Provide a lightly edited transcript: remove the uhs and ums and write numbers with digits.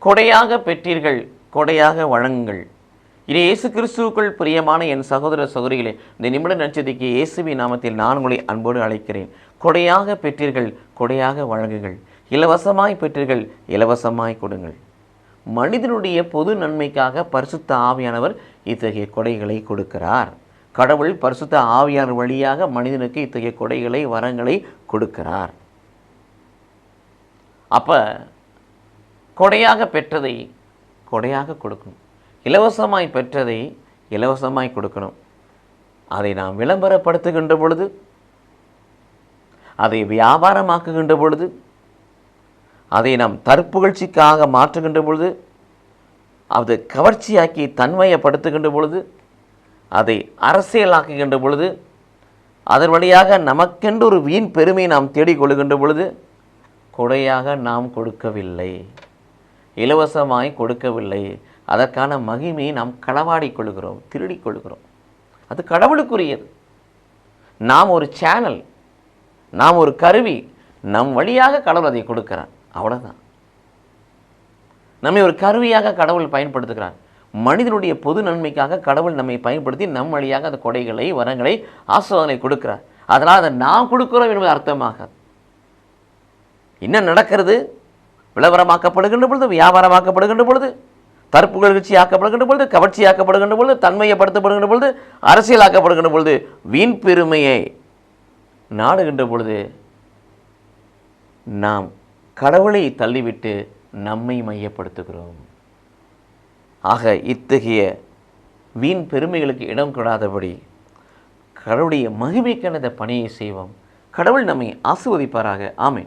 கொடையாக பெற்றீர்கள், கொடையாக வழங்குங்கள். இது இயேசு கிறிஸ்துவுக்குள் பிரியமான என் சகோதர சகோதரிகளே, இந்த நிமிட நட்சத்திரக்கு இயேசுவின் நாமத்தில் நான் உங்களை அன்போடு அழைக்கிறேன். கொடையாக பெற்றீர்கள், கொடையாக வழங்குங்கள். இலவசமாய் பெற்றீர்கள், இலவசமாய் கொடுங்கள். மனிதனுடைய பொது நன்மைக்காக பரிசுத்த ஆவியானவர் இத்தகைய கொடைகளை கொடுக்கிறார். கடவுள் பரிசுத்த ஆவியானவர் வழியாக மனிதனுக்கு இத்தகைய கொடைகளை, வரங்களை கொடுக்கிறார். அப்போ கொடையாக பெற்றதை கொடையாக கொடுக்கணும், இலவசமாய் பெற்றதை இலவசமாய் கொடுக்கணும். அதை நாம் விளம்பரப்படுத்துகின்ற பொழுது, அதை வியாபாரமாக்குகின்ற பொழுது, அதை நாம் தற்புகழ்ச்சிக்காக மாற்றுகின்ற பொழுது, அது கவர்ச்சியாக்கி தன்மையப்படுத்துகின்ற பொழுது, அதை அரசியலாக்குகின்ற பொழுது, அதன் வழியாக நமக்கென்று ஒரு வீண் பெருமையை நாம் தேடிக்கொள்கின்ற பொழுது, கொடையாக நாம் கொடுக்கவில்லை, இலவசமாய் கொடுக்கவில்லை. அதற்கான மகிமையை நாம் களவாடி கொள்கிறோம், திருடி கொள்கிறோம். அது கடவுளுக்குரியது. நாம் ஒரு சேனல், நாம் ஒரு கருவி, நம் வழியாக கடவுள் அதை கொடுக்கிறார். அவ்வளோதான். நம்மை ஒரு கருவியாக கடவுள் பயன்படுத்துகிறார். மனிதனுடைய பொது நன்மைக்காக கடவுள் நம்மை பயன்படுத்தி நம் வழியாக அந்த கொடைகளை, வரங்களை, ஆசீர்வாதங்களை கொடுக்கிறார். அதனால் அதை நாம் கொடுக்கிறோம் என்பது அர்த்தமாகாது. என்ன நடக்கிறது? விளம்பரமாக்கப்படுகின்ற பொழுது, வியாபாரமாக்கப்படுகின்ற பொழுது, தற்புகழ்ச்சி ஆக்கப்படுகின்ற பொழுது, கவர்ச்சி ஆக்கப்படுகின்ற பொழுது, தன்மையப்படுத்தப்படுகின்ற பொழுது, அரசியலாக்கப்படுகின்ற பொழுது, வீண் பெருமையை நாடுகின்ற பொழுது, நாம் கடவுளை தள்ளிவிட்டு நம்மை மையப்படுத்துகிறோம். ஆக இத்தகைய வீண் பெருமைகளுக்கு இடம் கொடாதபடி கடவுளுடைய மகிமைக்கான இந்த பணியை செய்வோம். கடவுள் நம்மை ஆசீர்வதிப்பாராக. ஆமென்.